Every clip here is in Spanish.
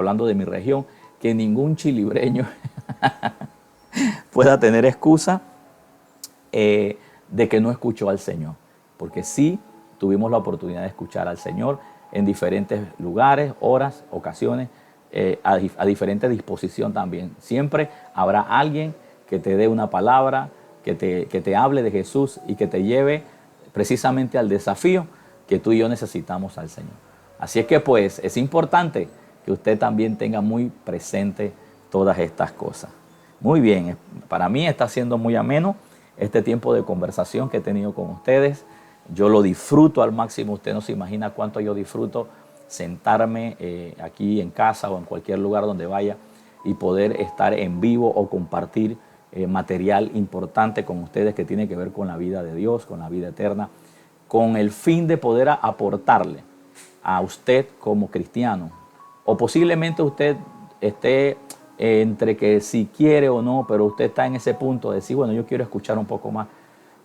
hablando de mi región, que ningún chilibreño pueda tener excusa de que no escuchó al Señor. Porque sí tuvimos la oportunidad de escuchar al Señor en diferentes lugares, horas, ocasiones, a diferente disposición también. Siempre habrá alguien que te dé una palabra, que te hable de Jesús y que te lleve precisamente al desafío que tú y yo necesitamos al Señor. Así es que pues es importante que usted también tenga muy presente todas estas cosas. Muy bien, para mí está siendo muy ameno este tiempo de conversación que he tenido con ustedes. Yo lo disfruto al máximo, usted no se imagina cuánto yo disfruto sentarme aquí en casa o en cualquier lugar donde vaya y poder estar en vivo o compartir material importante con ustedes que tiene que ver con la vida de Dios, con la vida eterna, con el fin de poder aportarle a usted como cristiano, o posiblemente usted esté entre que si quiere o no, pero usted está en ese punto de decir, bueno, yo quiero escuchar un poco más.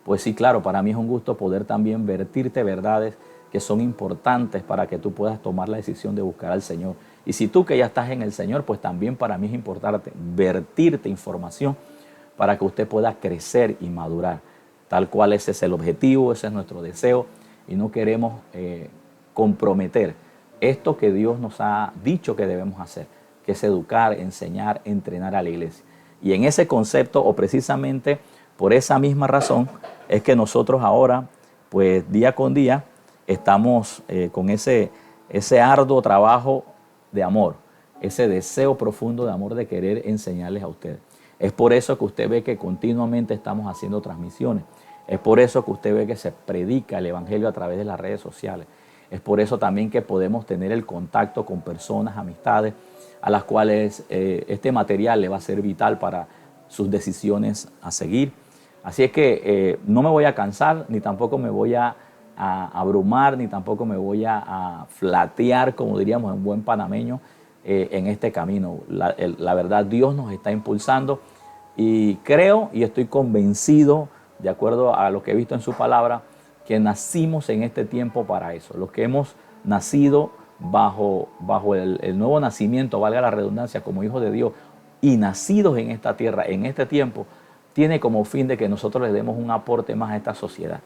Pues sí, claro, para mí es un gusto poder también vertirte verdades que son importantes para que tú puedas tomar la decisión de buscar al Señor. Y si tú que ya estás en el Señor, pues también para mí es importante vertirte información para que usted pueda crecer y madurar. Tal cual ese es el objetivo, ese es nuestro deseo y no queremos comprometer esto que Dios nos ha dicho que debemos hacer, que es educar, enseñar, entrenar a la iglesia. Y en ese concepto, o precisamente por esa misma razón, es que nosotros ahora, pues día con día, estamos con ese arduo trabajo de amor, ese deseo profundo de amor de querer enseñarles a ustedes. Es por eso que usted ve que continuamente estamos haciendo transmisiones. Es por eso que usted ve que se predica el Evangelio a través de las redes sociales. Es por eso también que podemos tener el contacto con personas, amistades, a las cuales este material le va a ser vital para sus decisiones a seguir. Así es que no me voy a cansar, ni tampoco me voy a abrumar, ni tampoco me voy a flatear, como diríamos en buen panameño, en este camino. La verdad, Dios nos está impulsando y creo y estoy convencido, de acuerdo a lo que he visto en su palabra, que nacimos en este tiempo para eso. Los que hemos nacido bajo el nuevo nacimiento, valga la redundancia, como hijos de Dios y nacidos en esta tierra, en este tiempo, tiene como fin de que nosotros les demos un aporte más a esta sociedad,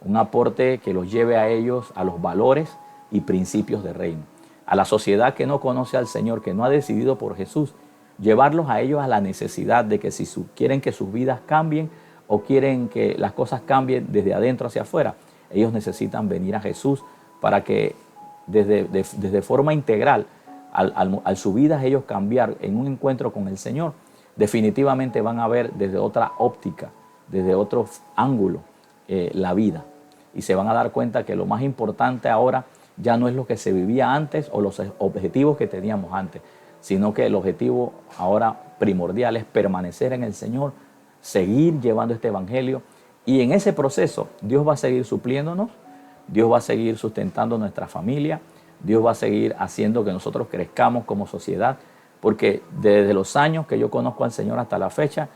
un aporte que los lleve a ellos a los valores y principios de reino. A la sociedad que no conoce al Señor, que no ha decidido por Jesús, llevarlos a ellos a la necesidad de que si quieren que sus vidas cambien o quieren que las cosas cambien desde adentro hacia afuera, ellos necesitan venir a Jesús para que desde forma integral, al su vida ellos cambiar en un encuentro con el Señor, definitivamente van a ver desde otra óptica, desde otro ángulo la vida. Y se van a dar cuenta que lo más importante ahora ya no es lo que se vivía antes o los objetivos que teníamos antes, sino que el objetivo ahora primordial es permanecer en el Señor, seguir llevando este evangelio, y en ese proceso Dios va a seguir supliéndonos, Dios va a seguir sustentando nuestra familia, Dios va a seguir haciendo que nosotros crezcamos como sociedad, porque desde los años que yo conozco al Señor hasta la fecha,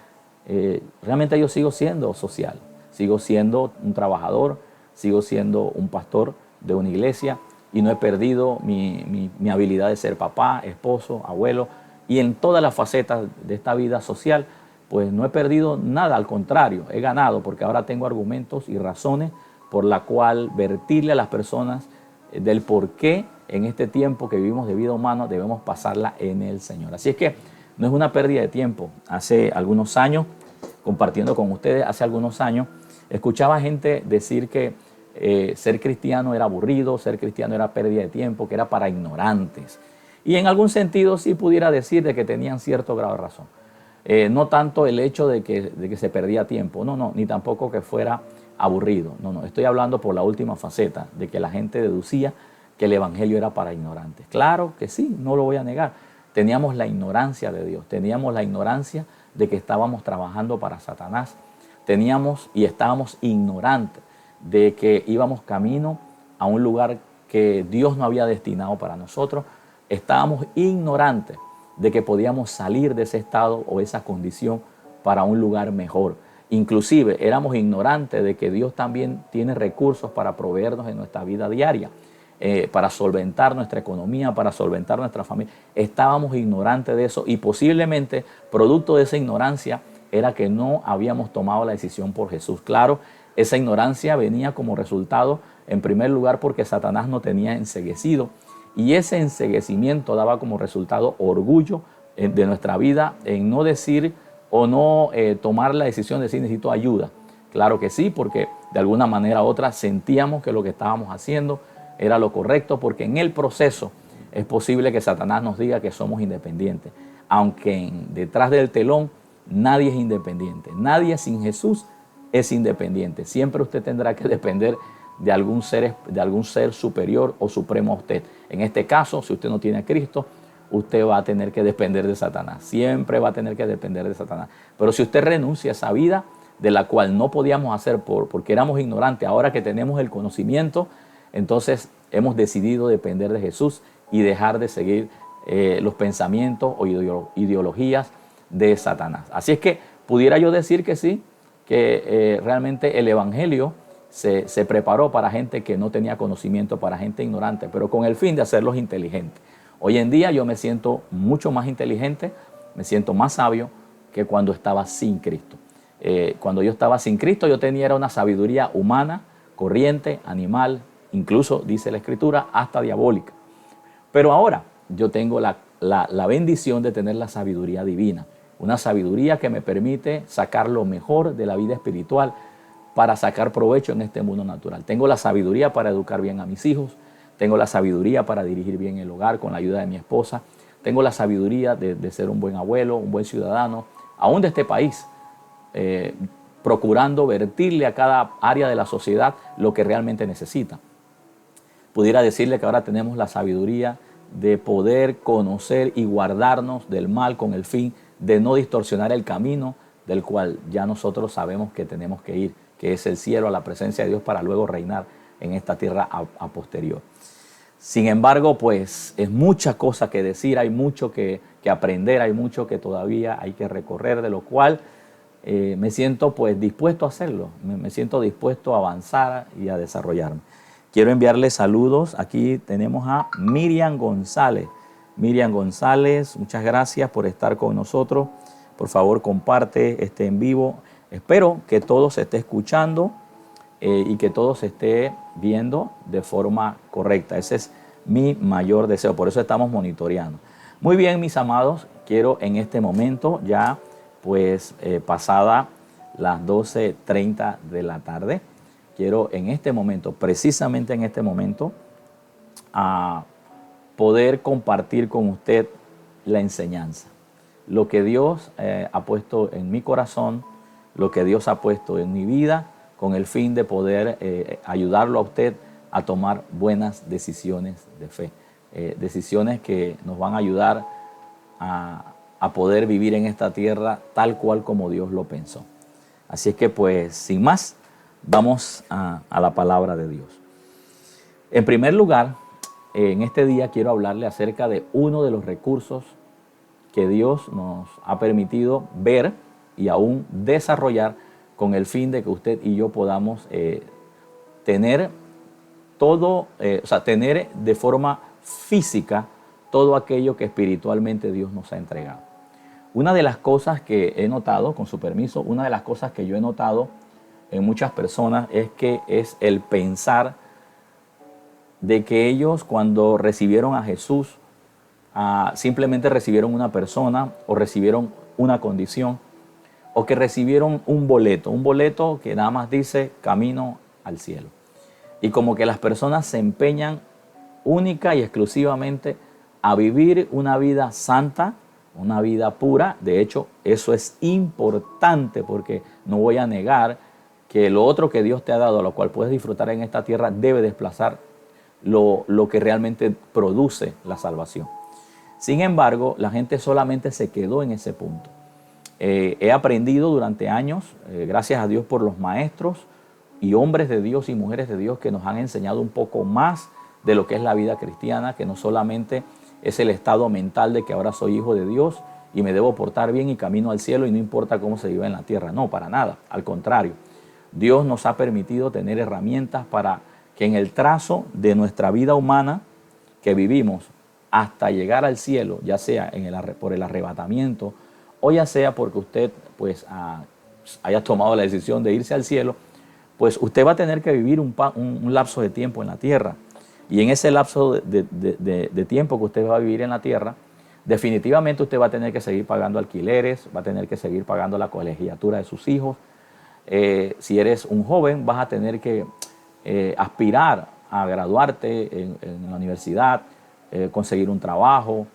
realmente yo sigo siendo social, sigo siendo un trabajador, sigo siendo un pastor de una iglesia y no he perdido mi habilidad de ser papá, esposo, abuelo, y en todas las facetas de esta vida social, pues no he perdido nada, al contrario, he ganado, porque ahora tengo argumentos y razones por la cual vertirle a las personas del por qué en este tiempo que vivimos de vida humana debemos pasarla en el Señor. Así es que no es una pérdida de tiempo. Hace algunos años, compartiendo con ustedes, hace algunos años, escuchaba gente decir que ser cristiano era aburrido, ser cristiano era pérdida de tiempo, que era para ignorantes. Y en algún sentido sí pudiera decir de que tenían cierto grado de razón. No tanto el hecho de que se perdía tiempo, no, ni tampoco que fuera aburrido, no, estoy hablando por la última faceta, de que la gente deducía que el evangelio era para ignorantes. Claro que sí, no lo voy a negar. Teníamos la ignorancia de Dios, teníamos la ignorancia de que estábamos trabajando para Satanás, teníamos y estábamos ignorantes de que íbamos camino a un lugar que Dios no había destinado para nosotros, estábamos ignorantes de que podíamos salir de ese estado o esa condición para un lugar mejor. Inclusive éramos ignorantes de que Dios también tiene recursos para proveernos en nuestra vida diaria. para solventar nuestra economía, para solventar nuestra familia. Estábamos ignorantes de eso y posiblemente producto de esa ignorancia era que no habíamos tomado la decisión por Jesús. Claro, esa ignorancia venía como resultado, en primer lugar, porque Satanás nos tenía enceguecido y ese enceguecimiento daba como resultado orgullo de nuestra vida en no decir o no tomar la decisión de decir necesito ayuda. Claro que sí, porque de alguna manera u otra sentíamos que lo que estábamos haciendo era lo correcto, porque en el proceso es posible que Satanás nos diga que somos independientes, aunque detrás del telón nadie es independiente, nadie sin Jesús es independiente. Siempre usted tendrá que depender de algún ser superior o supremo a usted. En este caso, si usted no tiene a Cristo, usted va a tener que depender de Satanás, siempre va a tener que depender de Satanás. Pero si usted renuncia a esa vida de la cual no podíamos hacer porque éramos ignorantes, ahora que tenemos el conocimiento, entonces hemos decidido depender de Jesús y dejar de seguir los pensamientos o ideologías de Satanás. Así es que pudiera yo decir que sí, que realmente el Evangelio se preparó para gente que no tenía conocimiento, para gente ignorante, pero con el fin de hacerlos inteligentes. Hoy en día yo me siento mucho más inteligente, me siento más sabio que cuando estaba sin Cristo. Cuando yo estaba sin Cristo yo tenía una sabiduría humana, corriente, animal, incluso dice la Escritura, hasta diabólica. Pero ahora yo tengo la bendición de tener la sabiduría divina, una sabiduría que me permite sacar lo mejor de la vida espiritual para sacar provecho en este mundo natural. Tengo la sabiduría para educar bien a mis hijos, tengo la sabiduría para dirigir bien el hogar con la ayuda de mi esposa, tengo la sabiduría de ser un buen abuelo, un buen ciudadano, aún de este país, procurando vertirle a cada área de la sociedad lo que realmente necesita. Pudiera decirle que ahora tenemos la sabiduría de poder conocer y guardarnos del mal con el fin de no distorsionar el camino del cual ya nosotros sabemos que tenemos que ir, que es el cielo, a la presencia de Dios para luego reinar en esta tierra a posterior. Sin embargo, pues es mucha cosa que decir, hay mucho que aprender, hay mucho que todavía hay que recorrer, de lo cual me siento pues dispuesto a hacerlo, me siento dispuesto a avanzar y a desarrollarme. Quiero enviarle saludos, aquí tenemos a Miriam González. Miriam González, muchas gracias por estar con nosotros. Por favor, comparte este en vivo. Espero que todo se esté escuchando y que todo se esté viendo de forma correcta. Ese es mi mayor deseo, por eso estamos monitoreando. Muy bien, mis amados, quiero en este momento ya pues pasada las 12:30 de la tarde, quiero en este momento, precisamente en este momento, a poder compartir con usted la enseñanza. Lo que Dios ha puesto en mi corazón, lo que Dios ha puesto en mi vida, con el fin de poder ayudarlo a usted a tomar buenas decisiones de fe. Decisiones que nos van a ayudar a poder vivir en esta tierra tal cual como Dios lo pensó. Así es que pues, sin más, vamos a la palabra de Dios. En primer lugar, en este día quiero hablarle acerca de uno de los recursos que Dios nos ha permitido ver y aún desarrollar con el fin de que usted y yo podamos tener tener de forma física todo aquello que espiritualmente Dios nos ha entregado. Una de las cosas que he notado, con su permiso, una de las cosas que yo he notado en muchas personas es el pensar de que ellos cuando recibieron a Jesús simplemente recibieron una persona o recibieron una condición o que recibieron un boleto que nada más dice camino al cielo. Y como que las personas se empeñan única y exclusivamente a vivir una vida santa, una vida pura. De hecho, eso es importante porque no voy a negar que lo otro que Dios te ha dado, a lo cual puedes disfrutar en esta tierra, debe desplazar lo que realmente produce la salvación. Sin embargo, la gente solamente se quedó en ese punto. He aprendido durante años, gracias a Dios por los maestros y hombres de Dios y mujeres de Dios que nos han enseñado un poco más de lo que es la vida cristiana, que no solamente es el estado mental de que ahora soy hijo de Dios y me debo portar bien y camino al cielo y no importa cómo se vive en la tierra. No, para nada, al contrario. Dios nos ha permitido tener herramientas para que en el trazo de nuestra vida humana que vivimos hasta llegar al cielo, ya sea por el arrebatamiento o ya sea porque usted pues haya tomado la decisión de irse al cielo, pues usted va a tener que vivir un lapso de tiempo en la tierra. Y en ese lapso de tiempo que usted va a vivir en la tierra, definitivamente usted va a tener que seguir pagando alquileres, va a tener que seguir pagando la colegiatura de sus hijos. Si eres un joven, vas a tener que aspirar a graduarte en la universidad, conseguir un trabajo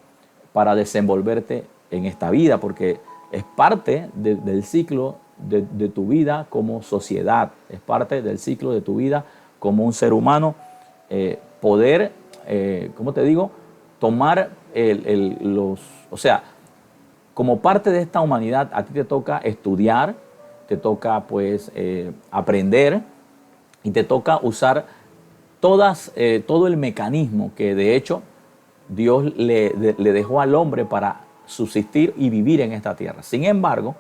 para desenvolverte en esta vida, porque es parte del ciclo de tu vida como sociedad, es parte del ciclo de tu vida como un ser humano, poder, ¿cómo te digo?, tomar o sea, como parte de esta humanidad, a ti te toca estudiar, te toca pues aprender y te toca usar todo el mecanismo que de hecho Dios le dejó al hombre para subsistir y vivir en esta tierra. Sin embargo,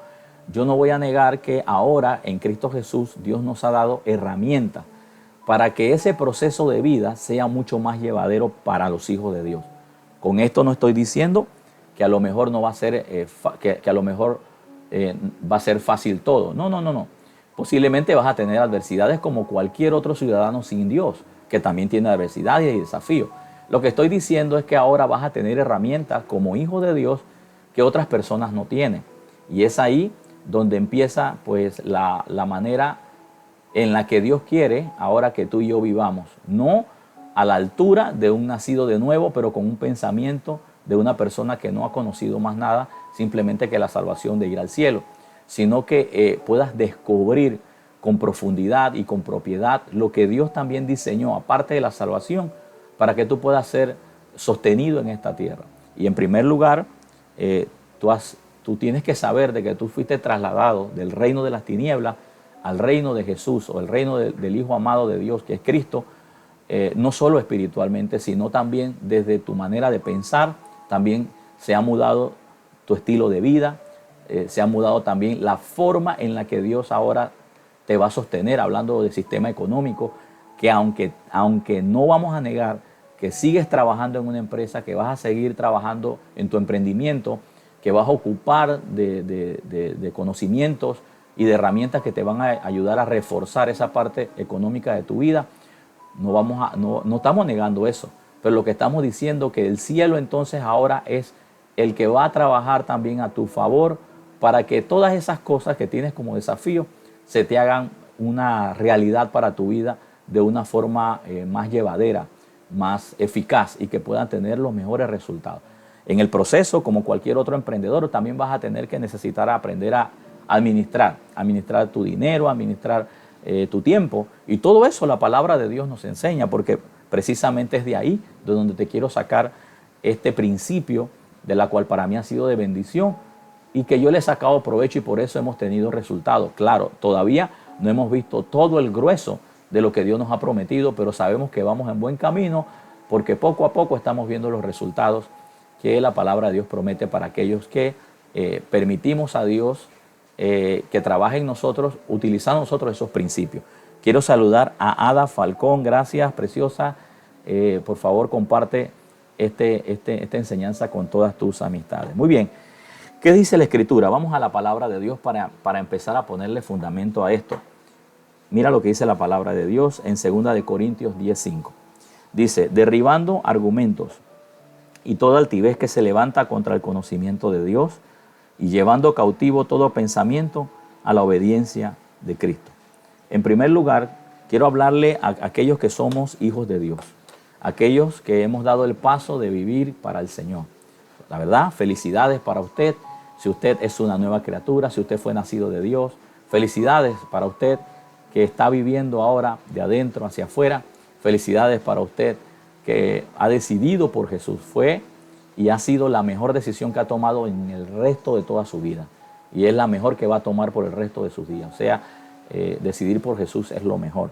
yo no voy a negar que ahora en Cristo Jesús Dios nos ha dado herramientas para que ese proceso de vida sea mucho más llevadero para los hijos de Dios. Con esto no estoy diciendo que a lo mejor no va a ser, que a lo mejor va a ser fácil todo. No, no, no, no. Posiblemente vas a tener adversidades como cualquier otro ciudadano sin Dios, que también tiene adversidades y desafíos. Lo que estoy diciendo es que ahora vas a tener herramientas como hijo de Dios que otras personas no tienen. Y es ahí donde empieza pues la manera en la que Dios quiere ahora que tú y yo vivamos. No a la altura de un nacido de nuevo, pero con un pensamiento de una persona que no ha conocido más nada, simplemente que la salvación de ir al cielo, sino que puedas descubrir con profundidad y con propiedad lo que Dios también diseñó, aparte de la salvación, para que tú puedas ser sostenido en esta tierra. Y en primer lugar, tú tienes que saber de que tú fuiste trasladado del reino de las tinieblas al reino de Jesús, o el reino del Hijo amado de Dios, que es Cristo, no solo espiritualmente, sino también desde tu manera de pensar. También se ha mudado tu estilo de vida, se ha mudado también la forma en la que Dios ahora te va a sostener, hablando del sistema económico, que aunque no vamos a negar que sigues trabajando en una empresa, que vas a seguir trabajando en tu emprendimiento, que vas a ocupar de conocimientos y de herramientas que te van a ayudar a reforzar esa parte económica de tu vida. No estamos negando eso, pero lo que estamos diciendo es que el cielo entonces ahora es el que va a trabajar también a tu favor para que todas esas cosas que tienes como desafío se te hagan una realidad para tu vida de una forma más llevadera, más eficaz, y que puedan tener los mejores resultados. En el proceso, como cualquier otro emprendedor, también vas a tener que necesitar aprender a administrar tu dinero, administrar tu tiempo, y todo eso la palabra de Dios nos enseña, porque precisamente es de ahí de donde te quiero sacar este principio, de la cual para mí ha sido de bendición y que yo le he sacado provecho, y por eso hemos tenido resultados. Claro, todavía no hemos visto todo el grueso de lo que Dios nos ha prometido, pero sabemos que vamos en buen camino, porque poco a poco estamos viendo los resultados que la palabra de Dios promete para aquellos que permitimos a Dios que trabaje en nosotros, utilizando nosotros esos principios. Quiero saludar a Ada Falcón. Gracias, preciosa. Por favor, comparte esta enseñanza con todas tus amistades. Muy bien. ¿Qué dice la Escritura? Vamos a la palabra de Dios para empezar a ponerle fundamento a esto. Mira lo que dice la palabra de Dios en 2 de Corintios 10:5. Dice: derribando argumentos y toda altivez que se levanta contra el conocimiento de Dios, y llevando cautivo todo pensamiento a la obediencia de Cristo. En primer lugar, quiero hablarle a aquellos que somos hijos de Dios, aquellos que hemos dado el paso de vivir para el Señor. La verdad, felicidades para usted. Si usted es una nueva criatura, si usted fue nacido de Dios, felicidades para usted que está viviendo ahora de adentro hacia afuera. Felicidades para usted que ha decidido por Jesús. Fue y ha sido la mejor decisión que ha tomado en el resto de toda su vida. Y es la mejor que va a tomar por el resto de sus días. O sea, decidir por Jesús es lo mejor.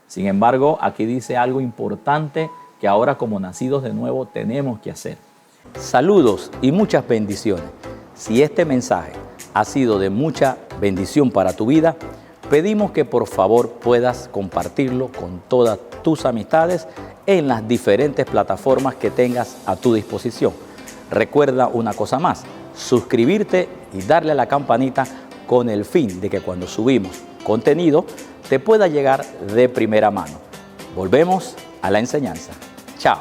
Sin embargo, aquí dice algo importante que ahora como nacidos de nuevo tenemos que hacer. Saludos y muchas bendiciones. Si este mensaje ha sido de mucha bendición para tu vida, Pedimos que por favor puedas compartirlo con todas tus amistades en las diferentes plataformas que tengas a tu disposición. Recuerda una cosa más, suscribirte y darle a la campanita con el fin de que cuando subimos contenido te pueda llegar de primera mano. Volvemos a la enseñanza. Chao.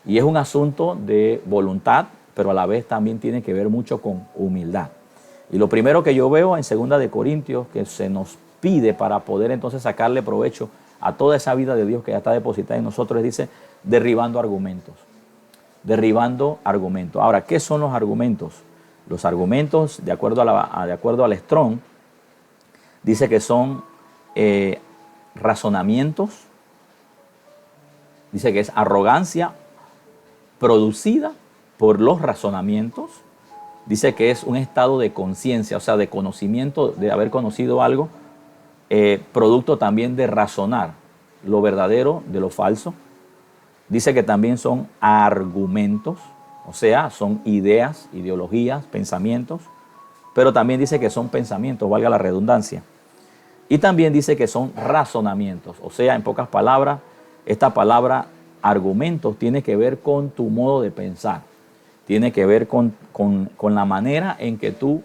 Y es un asunto de voluntad, pero a la vez también tiene que ver mucho con humildad. Y lo primero que yo veo en 2 de Corintios, que se nos pide para poder entonces sacarle provecho a toda esa vida de Dios que ya está depositada en nosotros, dice, derribando argumentos. Derribando argumentos. Ahora, ¿qué son los argumentos? Los argumentos, de acuerdo al Strong, dice que son razonamientos, dice que es arrogancia producida por los razonamientos, dice que es un estado de conciencia, o sea, de conocimiento, de haber conocido algo, producto también de razonar lo verdadero de lo falso. Dice que también son argumentos, o sea, son ideas, ideologías, pensamientos, pero también dice que son pensamientos, valga la redundancia. Y también dice que son razonamientos, o sea, en pocas palabras, esta palabra argumentos tiene que ver con tu modo de pensar, tiene que ver con la manera en que tú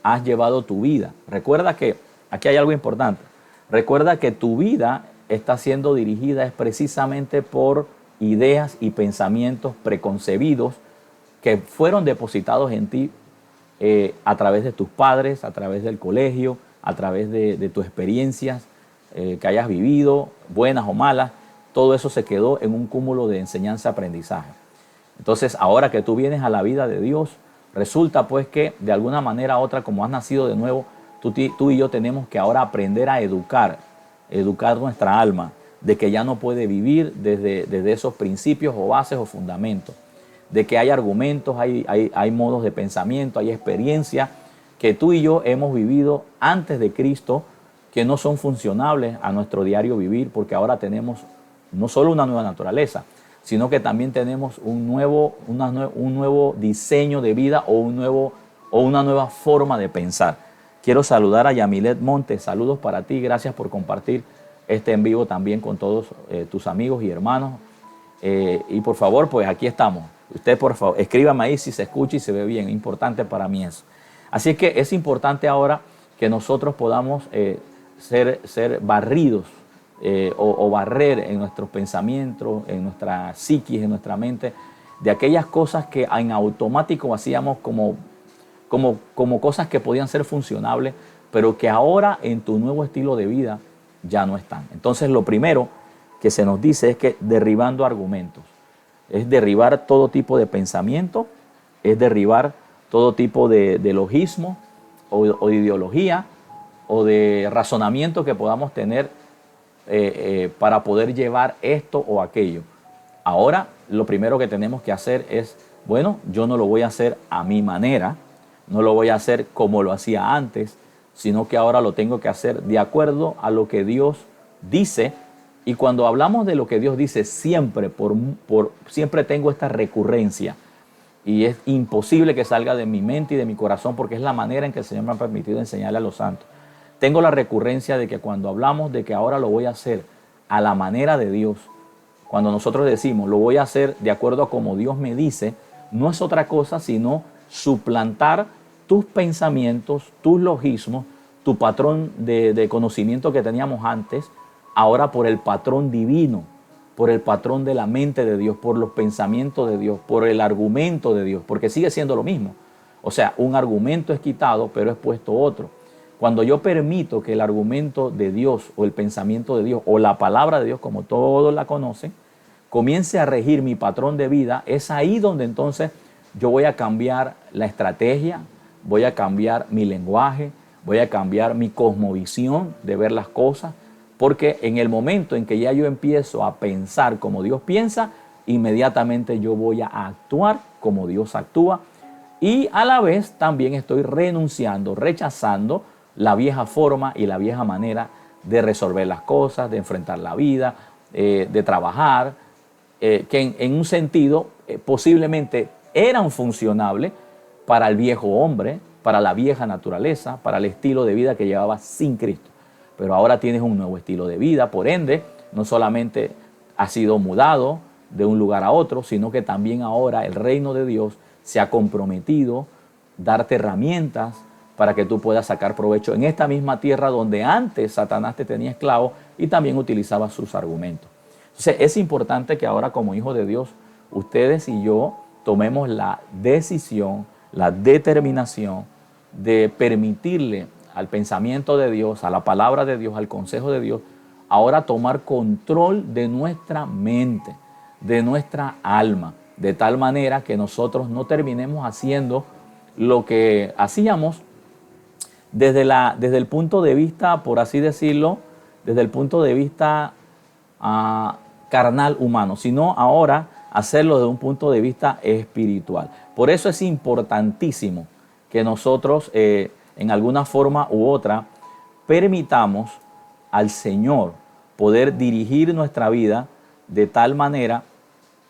has llevado tu vida. Recuerda que, aquí hay algo importante, recuerda que tu vida está siendo dirigida es precisamente por ideas y pensamientos preconcebidos que fueron depositados en ti a través de tus padres, a través del colegio, a través de tus experiencias que hayas vivido, buenas o malas. Todo eso se quedó en un cúmulo de enseñanza-aprendizaje. Entonces, ahora que tú vienes a la vida de Dios, resulta pues que de alguna manera u otra, como has nacido de nuevo, tú y yo tenemos que ahora aprender a educar nuestra alma, de que ya no puede vivir desde esos principios o bases o fundamentos, de que hay argumentos, hay modos de pensamiento, hay experiencias que tú y yo hemos vivido antes de Cristo, que no son funcionables a nuestro diario vivir, porque ahora tenemos no solo una nueva naturaleza, sino que también tenemos un nuevo diseño de vida o una nueva forma de pensar. Quiero saludar a Yamilet Montes. Saludos para ti. Gracias por compartir este en vivo también con todos tus amigos y hermanos. Y por favor, pues aquí estamos. Usted, por favor, escríbame ahí si se escucha y se ve bien. Importante para mí eso. Así es que es importante ahora que nosotros podamos ser barridos o barrer en nuestros pensamientos, en nuestra psiquis, en nuestra mente, de aquellas cosas que en automático hacíamos como cosas que podían ser funcionables, pero que ahora en tu nuevo estilo de vida ya no están. Entonces, lo primero que se nos dice es que derribando argumentos, es derribar todo tipo de pensamiento, es derribar todo tipo de logismo o de ideología o de razonamiento que podamos tener para poder llevar esto o aquello. Ahora, lo primero que tenemos que hacer es, bueno, yo no lo voy a hacer a mi manera, no lo voy a hacer como lo hacía antes, sino que ahora lo tengo que hacer de acuerdo a lo que Dios dice. Y cuando hablamos de lo que Dios dice, siempre tengo esta recurrencia. Y es imposible que salga de mi mente y de mi corazón, porque es la manera en que el Señor me ha permitido enseñarle a los santos. Tengo la recurrencia de que cuando hablamos de que ahora lo voy a hacer a la manera de Dios, cuando nosotros decimos lo voy a hacer de acuerdo a como Dios me dice, no es otra cosa sino suplantar tus pensamientos, tus logismos, tu patrón de conocimiento que teníamos antes, ahora por el patrón divino, por el patrón de la mente de Dios, por los pensamientos de Dios, por el argumento de Dios, porque sigue siendo lo mismo. O sea, un argumento es quitado, pero es puesto otro. Cuando yo permito que el argumento de Dios o el pensamiento de Dios o la palabra de Dios, como todos la conocen, comience a regir mi patrón de vida, es ahí donde entonces yo voy a cambiar la estrategia, voy a cambiar mi lenguaje, voy a cambiar mi cosmovisión de ver las cosas, porque en el momento en que ya yo empiezo a pensar como Dios piensa, inmediatamente yo voy a actuar como Dios actúa, y a la vez también estoy renunciando, rechazando la vieja forma y la vieja manera de resolver las cosas, de enfrentar la vida, de trabajar, que en un sentido posiblemente eran funcionables para el viejo hombre, para la vieja naturaleza, para el estilo de vida que llevaba sin Cristo. Pero ahora tienes un nuevo estilo de vida, por ende, no solamente has sido mudado de un lugar a otro, sino que también ahora el reino de Dios se ha comprometido a darte herramientas para que tú puedas sacar provecho en esta misma tierra donde antes Satanás te tenía esclavo y también utilizaba sus argumentos. Entonces es importante que ahora como hijos de Dios, ustedes y yo tomemos la decisión, la determinación de permitirle al pensamiento de Dios, a la palabra de Dios, al consejo de Dios, ahora tomar control de nuestra mente, de nuestra alma, de tal manera que nosotros no terminemos haciendo lo que hacíamos desde el punto de vista, por así decirlo, desde el punto de vista carnal humano, sino ahora hacerlo desde un punto de vista espiritual. Por eso es importantísimo que nosotros en alguna forma u otra permitamos al Señor poder dirigir nuestra vida de tal manera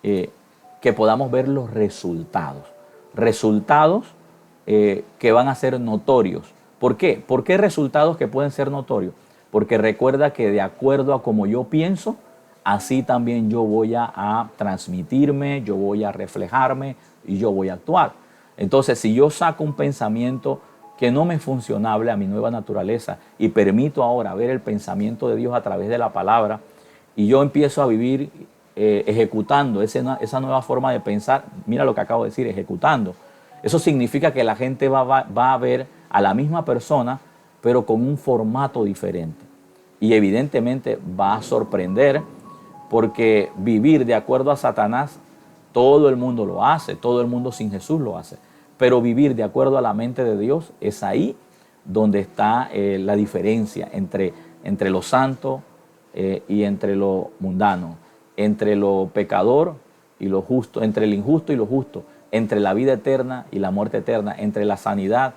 que podamos ver los resultados. Resultados que van a ser notorios. ¿Por qué? ¿Por qué resultados que pueden ser notorios? Porque recuerda que de acuerdo a como yo pienso, así también yo voy a transmitirme, yo voy a reflejarme y yo voy a actuar. Entonces, si yo saco un pensamiento que no me es funcionable a mi nueva naturaleza y permito ahora ver el pensamiento de Dios a través de la palabra y yo empiezo a vivir ejecutando esa nueva forma de pensar, mira lo que acabo de decir, ejecutando. Eso significa que la gente va a ver a la misma persona, pero con un formato diferente. Y evidentemente va a sorprender porque vivir de acuerdo a Satanás, todo el mundo lo hace, todo el mundo sin Jesús lo hace. Pero vivir de acuerdo a la mente de Dios es ahí donde está la diferencia entre lo santo y entre lo mundano, entre lo pecador y lo justo, entre el injusto y lo justo, entre la vida eterna y la muerte eterna, entre la sanidad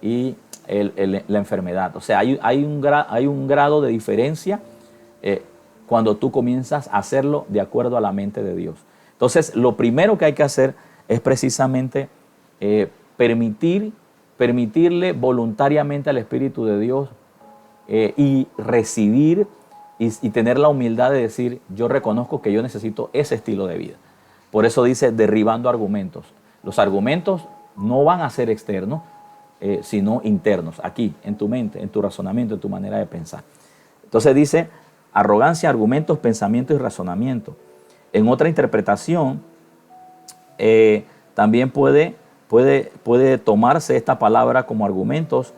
y la enfermedad. O sea, hay un grado de diferencia cuando tú comienzas a hacerlo de acuerdo a la mente de Dios. Entonces, lo primero que hay que hacer es precisamente permitirle voluntariamente al Espíritu de Dios y recibir y tener la humildad de decir, yo reconozco que yo necesito ese estilo de vida. Por eso dice, derribando argumentos. Los argumentos no van a ser externos, sino internos, aquí, en tu mente, en tu razonamiento, en tu manera de pensar. Entonces dice, arrogancia, argumentos, pensamiento y razonamiento. En otra interpretación, también puede tomarse esta palabra como argumentos.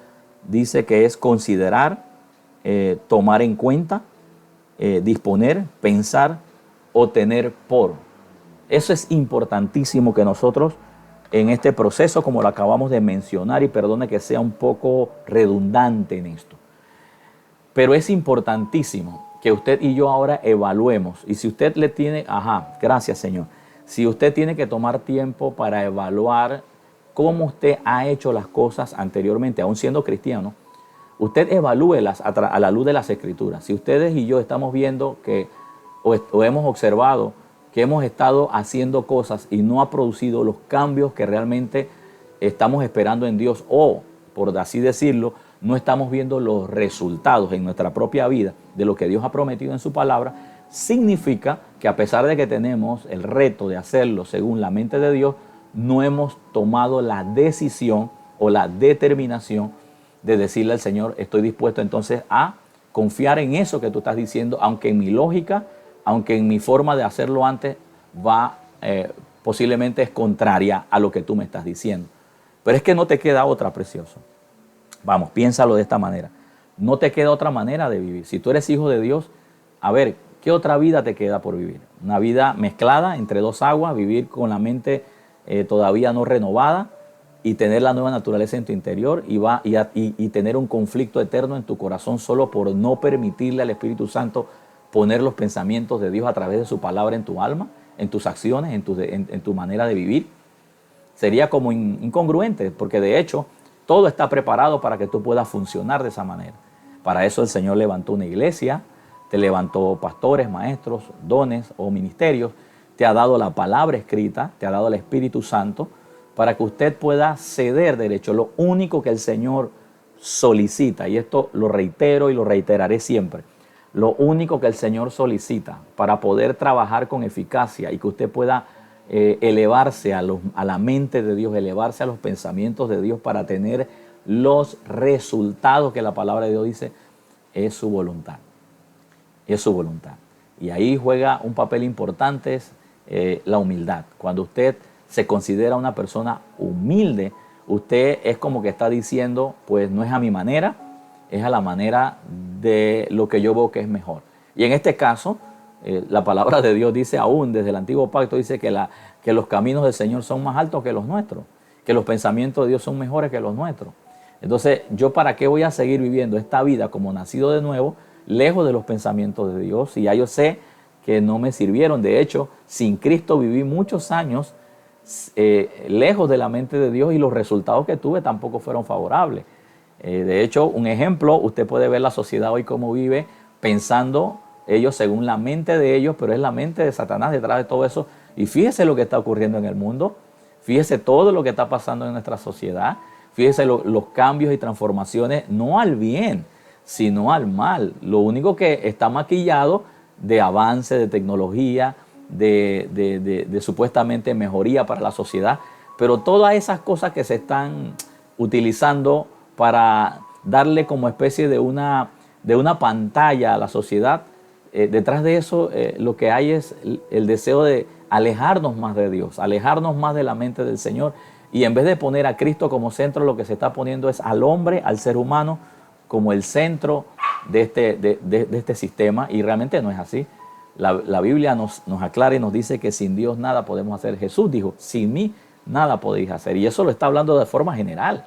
Dice que es considerar, tomar en cuenta, disponer, pensar o tener por. Eso es importantísimo que nosotros en este proceso, como lo acabamos de mencionar, y perdone que sea un poco redundante en esto, pero es importantísimo que usted y yo ahora evaluemos. Y si usted le tiene, gracias Señor, si usted tiene que tomar tiempo para evaluar cómo usted ha hecho las cosas anteriormente, aún siendo cristiano, usted evalúelas a la luz de las Escrituras. Si ustedes y yo estamos viendo que, o hemos observado que hemos estado haciendo cosas y no ha producido los cambios que realmente estamos esperando en Dios, o, por así decirlo, no estamos viendo los resultados en nuestra propia vida de lo que Dios ha prometido en su palabra, significa que a pesar de que tenemos el reto de hacerlo según la mente de Dios, no hemos tomado la decisión o la determinación de decirle al Señor, estoy dispuesto entonces a confiar en eso que tú estás diciendo, aunque en mi lógica, aunque en mi forma de hacerlo antes posiblemente es contraria a lo que tú me estás diciendo. Pero es que no te queda otra, precioso. Vamos, piénsalo de esta manera. No te queda otra manera de vivir. Si tú eres hijo de Dios, a ver, ¿qué otra vida te queda por vivir? Una vida mezclada entre dos aguas, vivir con la mente todavía no renovada y tener la nueva naturaleza en tu interior y tener un conflicto eterno en tu corazón solo por no permitirle al Espíritu Santo poner los pensamientos de Dios a través de su palabra en tu alma, en tus acciones, en tu manera de vivir. Sería como incongruente, porque de hecho todo está preparado para que tú puedas funcionar de esa manera. Para eso el Señor levantó una iglesia, te levantó pastores, maestros, dones o ministerios, te ha dado la palabra escrita, te ha dado el Espíritu Santo, para que usted pueda ceder derecho. Lo único que el Señor solicita, y esto lo reitero y lo reiteraré siempre, lo único que el Señor solicita para poder trabajar con eficacia y que usted pueda elevarse a la mente de Dios, elevarse a los pensamientos de Dios para tener los resultados que la palabra de Dios dice, es su voluntad. Es su voluntad. Y ahí juega un papel importante la humildad. Cuando usted se considera una persona humilde, usted es como que está diciendo, pues no es a mi manera, es a la manera de lo que yo veo que es mejor. Y en este caso, la palabra de Dios dice aún desde el antiguo pacto, dice que los caminos del Señor son más altos que los nuestros, que los pensamientos de Dios son mejores que los nuestros. Entonces, ¿yo para qué voy a seguir viviendo esta vida como nacido de nuevo, lejos de los pensamientos de Dios? Y ya yo sé que no me sirvieron. De hecho, sin Cristo viví muchos años lejos de la mente de Dios y los resultados que tuve tampoco fueron favorables. De hecho, un ejemplo, usted puede ver la sociedad hoy cómo vive pensando ellos según la mente de ellos, pero es la mente de Satanás detrás de todo eso. Y fíjese lo que está ocurriendo en el mundo, fíjese todo lo que está pasando en nuestra sociedad, fíjese los cambios y transformaciones, no al bien, sino al mal. Lo único que está maquillado de avance, de tecnología, de supuestamente mejoría para la sociedad, pero todas esas cosas que se están utilizando para darle como especie de una pantalla a la sociedad, detrás de eso lo que hay es el deseo de alejarnos más de Dios, alejarnos más de la mente del Señor, y en vez de poner a Cristo como centro, lo que se está poniendo es al hombre, al ser humano, como el centro de este sistema, y realmente no es así. La Biblia nos aclara y nos dice que sin Dios nada podemos hacer. Jesús dijo, sin mí nada podéis hacer, y eso lo está hablando de forma general,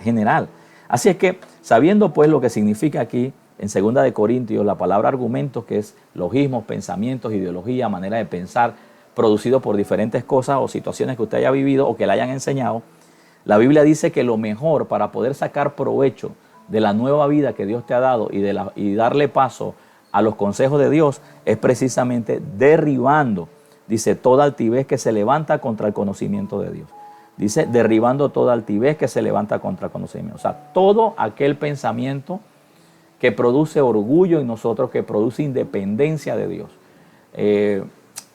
general. Así es que, sabiendo pues lo que significa aquí, en 2 de Corintios, la palabra argumentos, que es logismos, pensamientos, ideología, manera de pensar, producido por diferentes cosas o situaciones que usted haya vivido o que le hayan enseñado, la Biblia dice que lo mejor para poder sacar provecho de la nueva vida que Dios te ha dado y darle paso a los consejos de Dios es precisamente derribando, dice, toda altivez que se levanta contra el conocimiento de Dios. Dice, derribando toda altivez que se levanta contra el conocimiento. O sea, todo aquel pensamiento que produce orgullo en nosotros, que produce independencia de Dios.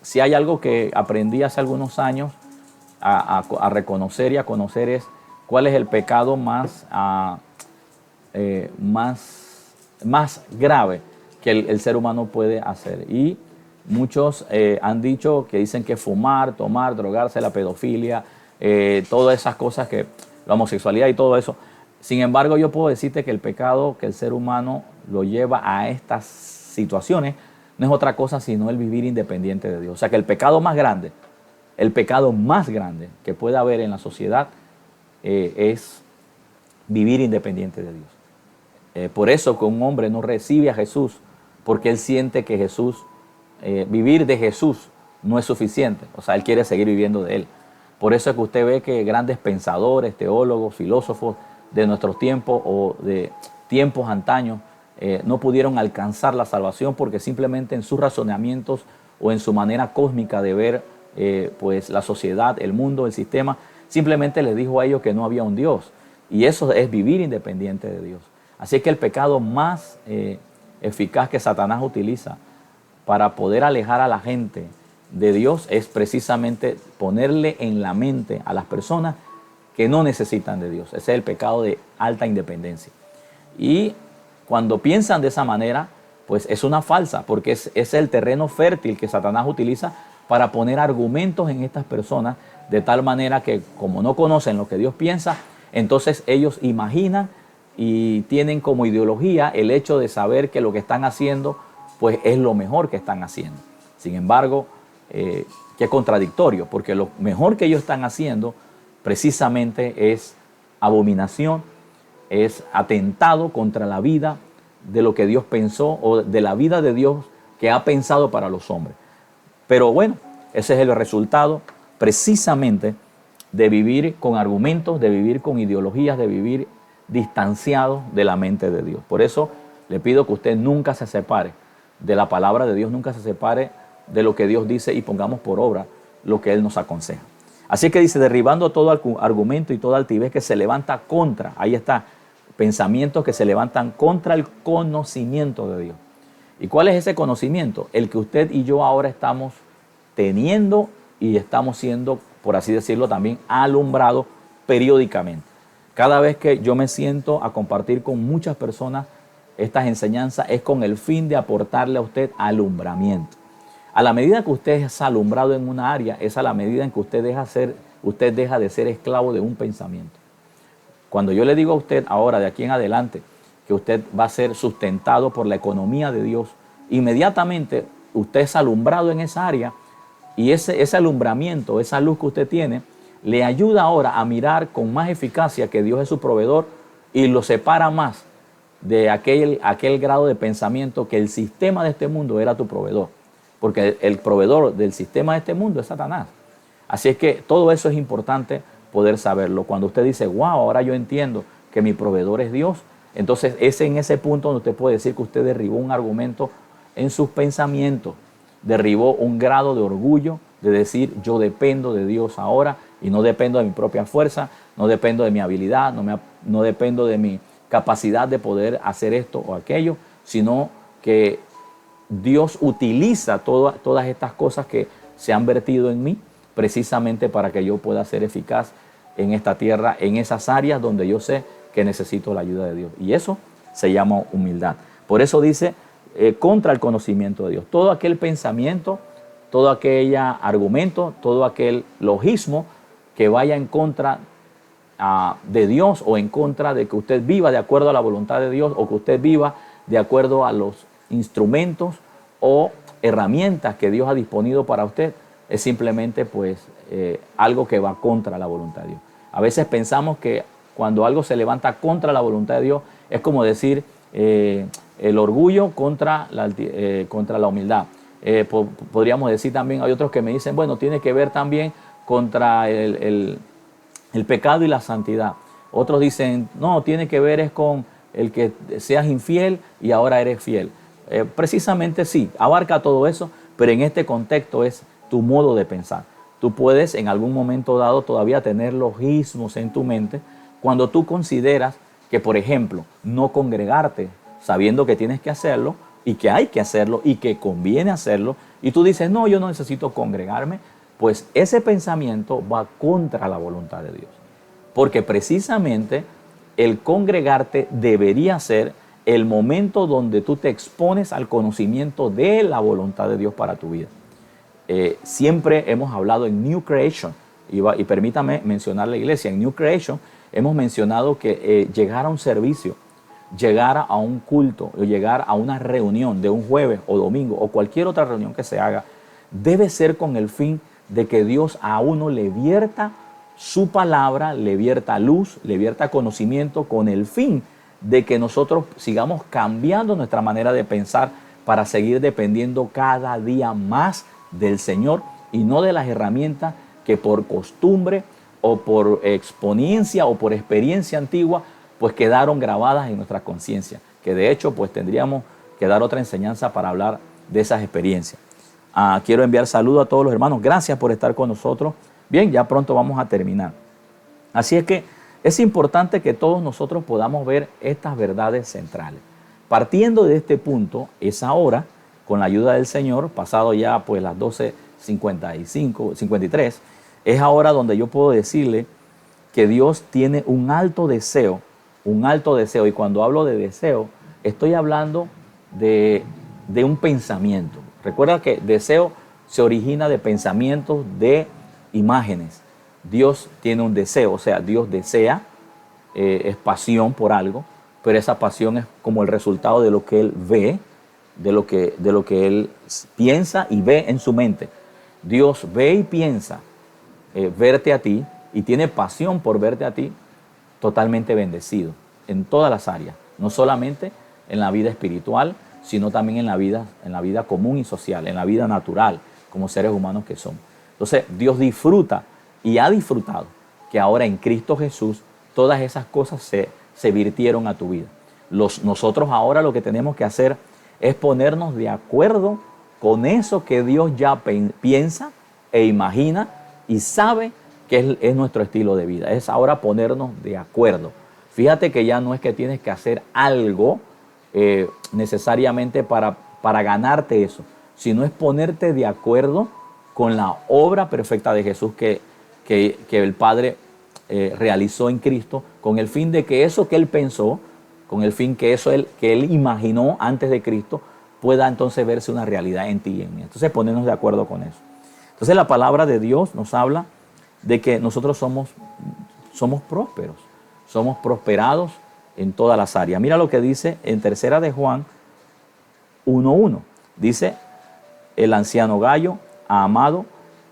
Si hay algo que aprendí hace algunos años a reconocer y a conocer es cuál es el pecado más grave que el ser humano puede hacer. Y muchos han dicho que dicen que fumar, tomar, drogarse, la pedofilia, todas esas cosas, que la homosexualidad y todo eso. Sin embargo, yo puedo decirte que el pecado que el ser humano lo lleva a estas situaciones no es otra cosa sino el vivir independiente de Dios. O sea que el pecado más grande que puede haber en la sociedad es vivir independiente de Dios. Por eso que un hombre no recibe a Jesús, porque él siente que vivir de Jesús no es suficiente. O sea, él quiere seguir viviendo de él. Por eso es que usted ve que grandes pensadores, teólogos, filósofos de nuestros tiempos o de tiempos antaños no pudieron alcanzar la salvación, porque simplemente en sus razonamientos o en su manera cósmica de ver pues la sociedad, el mundo, el sistema, simplemente les dijo a ellos que no había un Dios. Y eso es vivir independiente de Dios. Así que el pecado más eficaz que Satanás utiliza para poder alejar a la gente de Dios es precisamente ponerle en la mente a las personas que no necesitan de Dios. Ese es el pecado de alta independencia. Y cuando piensan de esa manera, pues es una falsa, porque es el terreno fértil que Satanás utiliza para poner argumentos en estas personas, de tal manera que, como no conocen lo que Dios piensa, entonces ellos imaginan y tienen como ideología el hecho de saber que lo que están haciendo pues es lo mejor que están haciendo. Sin embargo, qué contradictorio, porque lo mejor que ellos están haciendo precisamente es abominación, es atentado contra la vida de lo que Dios pensó, o de la vida de Dios que ha pensado para los hombres. Pero bueno, ese es el resultado precisamente de vivir con argumentos, de vivir con ideologías, de vivir distanciado de la mente de Dios. Por eso le pido que usted nunca se separe de la palabra de Dios, nunca se separe de lo que Dios dice y pongamos por obra lo que Él nos aconseja. Así que dice, derribando todo argumento y toda altivez que se levanta contra, ahí está, pensamientos que se levantan contra el conocimiento de Dios. ¿Y cuál es ese conocimiento? El que usted y yo ahora estamos teniendo y estamos siendo, por así decirlo, también alumbrados periódicamente. Cada vez que yo me siento a compartir con muchas personas estas enseñanzas es con el fin de aportarle a usted alumbramiento. A la medida que usted es alumbrado en una área, es a la medida en que usted deja de ser esclavo de un pensamiento. Cuando yo le digo a usted ahora, de aquí en adelante, que usted va a ser sustentado por la economía de Dios, inmediatamente usted es alumbrado en esa área y ese alumbramiento, esa luz que usted tiene, le ayuda ahora a mirar con más eficacia que Dios es su proveedor y lo separa más de aquel grado de pensamiento que el sistema de este mundo era tu proveedor. Porque el proveedor del sistema de este mundo es Satanás. Así es que todo eso es importante poder saberlo. Cuando usted dice, wow, ahora yo entiendo que mi proveedor es Dios, entonces es en ese punto donde usted puede decir que usted derribó un argumento en sus pensamientos, derribó un grado de orgullo de decir, yo dependo de Dios ahora y no dependo de mi propia fuerza, no dependo de mi habilidad, no dependo de mi capacidad de poder hacer esto o aquello, sino que Dios utiliza todas estas cosas que se han vertido en mí precisamente para que yo pueda ser eficaz en esta tierra, en esas áreas donde yo sé que necesito la ayuda de Dios. Y eso se llama humildad. Por eso dice, contra el conocimiento de Dios. Todo aquel pensamiento, todo aquel argumento, todo aquel logismo que vaya en contra de Dios o en contra de que usted viva de acuerdo a la voluntad de Dios o que usted viva de acuerdo a los instrumentos o herramientas que Dios ha disponido para usted, es simplemente pues algo que va contra la voluntad de Dios. A veces pensamos que cuando algo se levanta contra la voluntad de Dios es como decir el orgullo contra la humildad. Podríamos decir también, hay otros que me dicen, bueno, tiene que ver también contra el pecado y la santidad. Otros dicen, no, tiene que ver es con el que seas infiel y ahora eres fiel. Precisamente sí, abarca todo eso, pero en este contexto es tu modo de pensar. Tú puedes en algún momento dado todavía tener logismos en tu mente cuando tú consideras que, por ejemplo, no congregarte sabiendo que tienes que hacerlo y que hay que hacerlo y que conviene hacerlo, y tú dices, no, yo no necesito congregarme, pues ese pensamiento va contra la voluntad de Dios. Porque precisamente el congregarte debería ser el momento donde tú te expones al conocimiento de la voluntad de Dios para tu vida. Siempre hemos hablado en New Creation, y permítame mencionar la iglesia, en New Creation hemos mencionado que llegar a un servicio, llegar a un culto, o llegar a una reunión de un jueves o domingo o cualquier otra reunión que se haga, debe ser con el fin de que Dios a uno le vierta su palabra, le vierta luz, le vierta conocimiento, con el fin de que nosotros sigamos cambiando nuestra manera de pensar para seguir dependiendo cada día más del Señor y no de las herramientas que por costumbre o por exponencia o por experiencia antigua pues quedaron grabadas en nuestra conciencia, que de hecho pues tendríamos que dar otra enseñanza para hablar de esas experiencias. Quiero enviar saludos a todos los hermanos, gracias por estar con nosotros. Bien, ya pronto vamos a terminar. Así es que es importante que todos nosotros podamos ver estas verdades centrales. Partiendo de este punto, es ahora, con la ayuda del Señor, pasado ya pues las 12:55, 53, es ahora donde yo puedo decirle que Dios tiene un alto deseo, y cuando hablo de deseo, estoy hablando de un pensamiento. Recuerda que deseo se origina de pensamientos, de imágenes. Dios tiene un deseo, o sea, Dios desea, es pasión por algo, pero esa pasión es como el resultado de lo que Él ve, de lo que Él piensa y ve en su mente. Dios ve y piensa verte a ti y tiene pasión por verte a ti totalmente bendecido en todas las áreas, no solamente en la vida espiritual, sino también en la vida común y social, en la vida natural, como seres humanos que somos. Entonces, Dios disfruta y ha disfrutado que ahora en Cristo Jesús todas esas cosas se virtieron a tu vida. Nosotros ahora lo que tenemos que hacer es ponernos de acuerdo con eso que Dios ya piensa e imagina y sabe que es nuestro estilo de vida. Es ahora ponernos de acuerdo. Fíjate que ya no es que tienes que hacer algo necesariamente para ganarte eso, sino es ponerte de acuerdo con la obra perfecta de Jesús que el Padre realizó en Cristo, con el fin de que eso que Él pensó, con el fin que eso que Él imaginó antes de Cristo, pueda entonces verse una realidad en ti y en mí. Entonces ponernos de acuerdo con eso. Entonces la palabra de Dios nos habla de que nosotros somos prósperos, somos prosperados en todas las áreas. Mira lo que dice en tercera de Juan 1:1. Dice, el anciano Gallo ha amado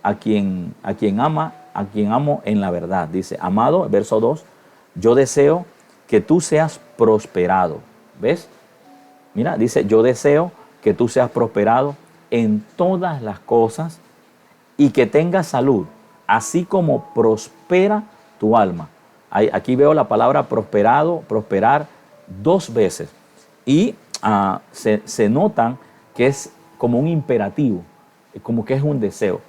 a quien amo en la verdad. Dice, amado, verso 2, yo deseo que tú seas prosperado. ¿Ves? Mira, dice, yo deseo que tú seas prosperado en todas las cosas y que tengas salud, así como prospera tu alma. Aquí veo la palabra prosperar 2 veces. Y se notan que es como un imperativo, como que es un deseo.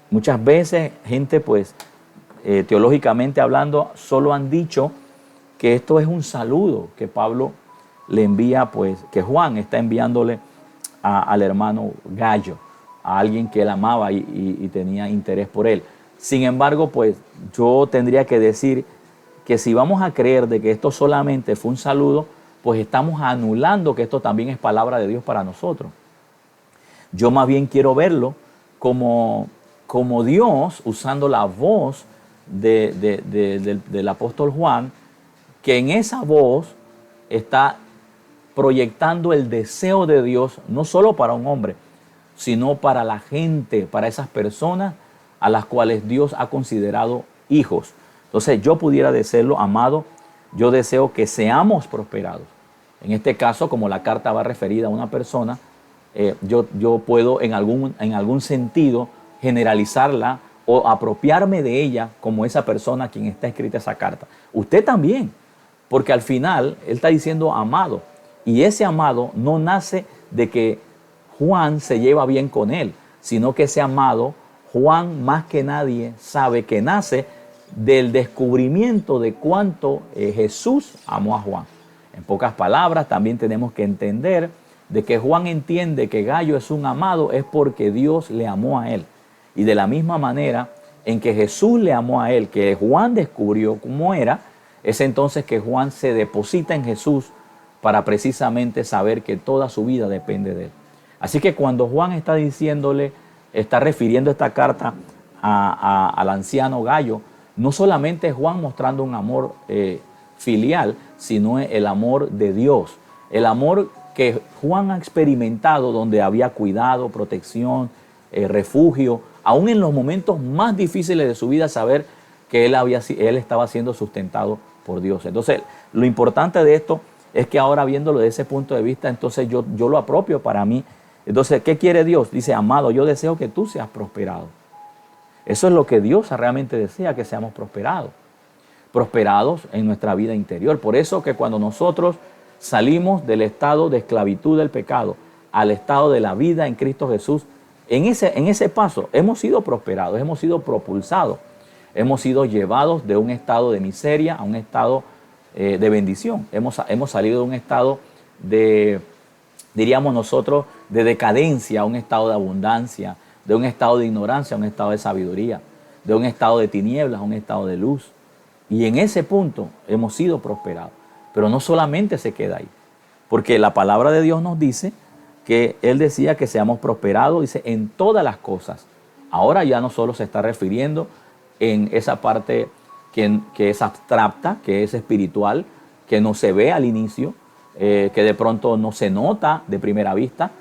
Muchas veces gente, pues, teológicamente hablando, solo han dicho que esto es un saludo que Pablo le envía, pues, que Juan está enviándole al hermano Gallo, a alguien que él amaba y tenía interés por él. Sin embargo, pues, yo tendría que decir que si vamos a creer de que esto solamente fue un saludo, pues estamos anulando que esto también es palabra de Dios para nosotros. Yo más bien quiero verlo como Dios usando la voz del apóstol Juan, que en esa voz está proyectando el deseo de Dios, no solo para un hombre, sino para la gente, para esas personas a las cuales Dios ha considerado hijos. Entonces yo pudiera decirlo, amado, yo deseo que seamos prosperados. En este caso, como la carta va referida a una persona, yo puedo en algún sentido generalizarla o apropiarme de ella como esa persona a quien está escrita esa carta. Usted también, porque al final él está diciendo amado, y ese amado no nace de que Juan se lleva bien con él, sino que ese amado, Juan más que nadie sabe que nace del descubrimiento de cuánto Jesús amó a Juan. En pocas palabras, también tenemos que entender de que Juan entiende que Gallo es un amado es porque Dios le amó a él. Y de la misma manera en que Jesús le amó a él, que Juan descubrió cómo era, es entonces que Juan se deposita en Jesús para precisamente saber que toda su vida depende de él. Así que cuando Juan está diciéndole, está refiriendo esta carta al anciano Gallo, no solamente es Juan mostrando un amor filial, sino el amor de Dios, el amor que Juan ha experimentado donde había cuidado, protección, refugio, aún en los momentos más difíciles de su vida, saber que él estaba siendo sustentado por Dios. Entonces, lo importante de esto es que ahora viéndolo desde ese punto de vista, entonces yo lo apropio para mí. Entonces, ¿qué quiere Dios? Dice, amado, yo deseo que tú seas prosperado. Eso es lo que Dios realmente desea, que seamos prosperados en nuestra vida interior. Por eso que cuando nosotros salimos del estado de esclavitud del pecado al estado de la vida en Cristo Jesús, en ese paso hemos sido prosperados, hemos sido propulsados, hemos sido llevados de un estado de miseria a un estado de bendición. Hemos salido de un estado de, diríamos nosotros, de decadencia a un estado de abundancia, de un estado de ignorancia a un estado de sabiduría, de un estado de tinieblas a un estado de luz. Y en ese punto hemos sido prosperados. Pero no solamente se queda ahí, porque la palabra de Dios nos dice que Él decía que seamos prosperados, dice, en todas las cosas. Ahora ya no solo se está refiriendo en esa parte que es abstracta, que es espiritual, que no se ve al inicio, que de pronto no se nota de primera vista,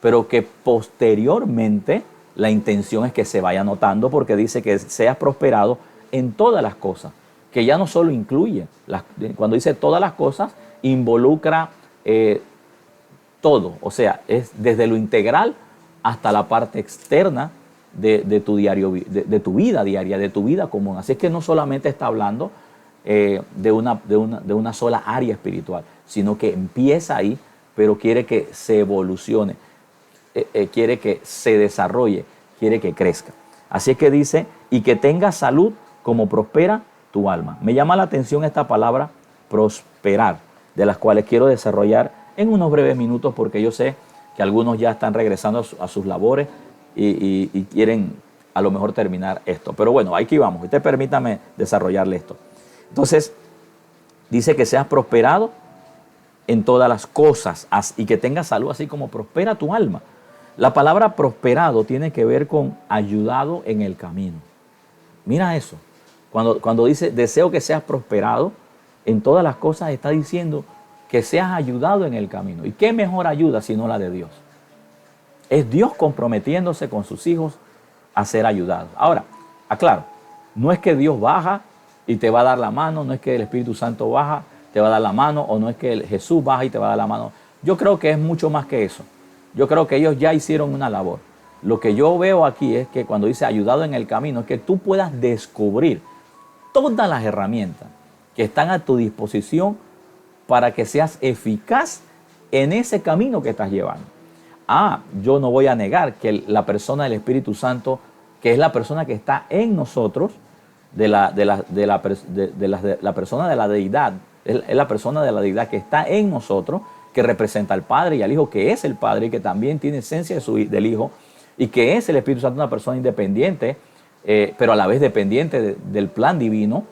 pero que posteriormente la intención es que se vaya notando, porque dice que seas prosperado en todas las cosas, que ya no solo incluye, cuando dice todas las cosas, involucra todo, o sea, es desde lo integral hasta la parte externa de tu vida diaria, de tu vida común. Así es que no solamente está hablando de una sola área espiritual, sino que empieza ahí, pero quiere que se evolucione. quiere que se desarrolle, quiere que crezca. Así es que dice, y que tengas salud como prospera tu alma. Me llama la atención esta palabra prosperar, de las cuales quiero desarrollar en unos breves minutos, porque yo sé que algunos ya están regresando a sus labores y quieren a lo mejor terminar esto. Pero bueno, aquí vamos. Usted permítame desarrollarle esto. Entonces, dice que seas prosperado en todas las cosas y que tengas salud, así como prospera tu alma. La palabra prosperado tiene que ver con ayudado en el camino. Mira eso. Cuando dice deseo que seas prosperado en todas las cosas, está diciendo que seas ayudado en el camino. ¿Y qué mejor ayuda sino la de Dios? Es Dios comprometiéndose con sus hijos a ser ayudados. Ahora, aclaro, no es que Dios baja y te va a dar la mano, no es que el Espíritu Santo baja, te va a dar la mano, o no es que Jesús baja y te va a dar la mano. Yo creo que es mucho más que eso. Yo creo que ellos ya hicieron una labor. Lo que yo veo aquí es que cuando dice ayudado en el camino, es que tú puedas descubrir todas las herramientas que están a tu disposición para que seas eficaz en ese camino que estás llevando. Yo no voy a negar que la persona del Espíritu Santo, que es la persona que está en nosotros, la persona de la deidad, es la persona de la deidad que está en nosotros, que representa al Padre y al Hijo, que es el Padre y que también tiene esencia del Hijo, y que es el Espíritu Santo, una persona independiente, pero a la vez dependiente del plan divino.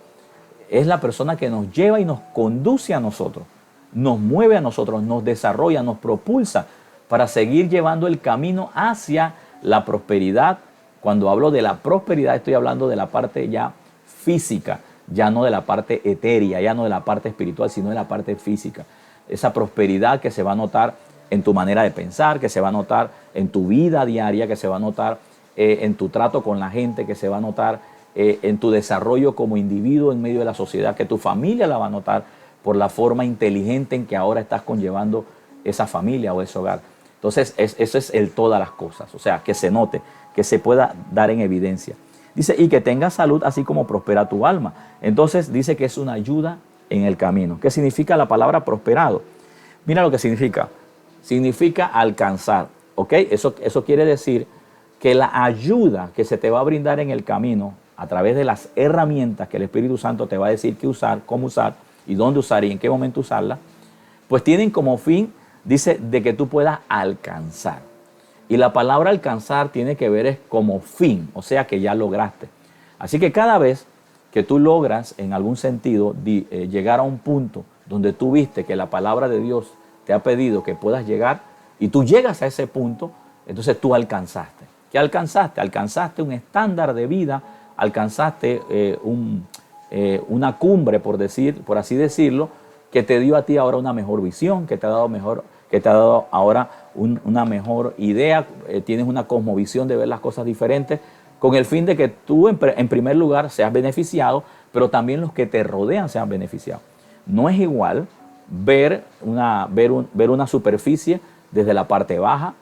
Es la persona que nos lleva y nos conduce a nosotros, nos mueve a nosotros, nos desarrolla, nos propulsa para seguir llevando el camino hacia la prosperidad. Cuando hablo de la prosperidad, estoy hablando de la parte ya física, ya no de la parte etérea, ya no de la parte espiritual, sino de la parte física. Esa prosperidad que se va a notar en tu manera de pensar, que se va a notar en tu vida diaria, que se va a notar en tu trato con la gente, que se va a notar en tu desarrollo como individuo en medio de la sociedad, que tu familia la va a notar por la forma inteligente en que ahora estás conllevando esa familia o ese hogar. Entonces, eso es el todas las cosas, o sea, que se note, que se pueda dar en evidencia. Dice, y que tengas salud así como prospera tu alma. Entonces, dice que es una ayuda en el camino. ¿Qué significa la palabra prosperado? Mira lo que significa. Significa alcanzar, ¿ok? Eso quiere decir que la ayuda que se te va a brindar en el camino a través de las herramientas que el Espíritu Santo te va a decir qué usar, cómo usar y dónde usar y en qué momento usarla, pues tienen como fin, dice, de que tú puedas alcanzar. Y la palabra alcanzar tiene que ver es como fin, o sea que ya lograste. Así que cada vez que tú logras en algún sentido llegar a un punto donde tú viste que la palabra de Dios te ha pedido que puedas llegar y tú llegas a ese punto, entonces tú alcanzaste. ¿Qué alcanzaste? Alcanzaste un estándar de vida, alcanzaste una cumbre, por así decirlo, que te dio a ti ahora una mejor visión, que te ha dado ahora una mejor idea, tienes una cosmovisión de ver las cosas diferentes, con el fin de que tú en primer lugar seas beneficiado, pero también los que te rodean sean beneficiados. No es igual ver una superficie desde la parte baja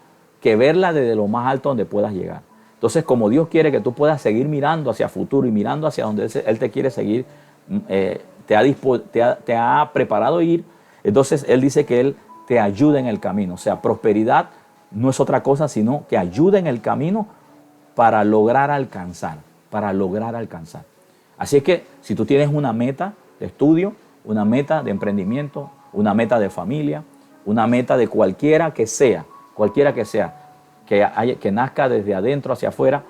que verla desde lo más alto donde puedas llegar. Entonces, como Dios quiere que tú puedas seguir mirando hacia el futuro y mirando hacia donde Él te quiere seguir, te ha preparado ir, entonces Él dice que Él te ayuda en el camino. O sea, prosperidad no es otra cosa sino que ayuda en el camino para lograr alcanzar, Así es que si tú tienes una meta de estudio, una meta de emprendimiento, una meta de familia, una meta de cualquiera que sea, que nazca desde adentro hacia afuera,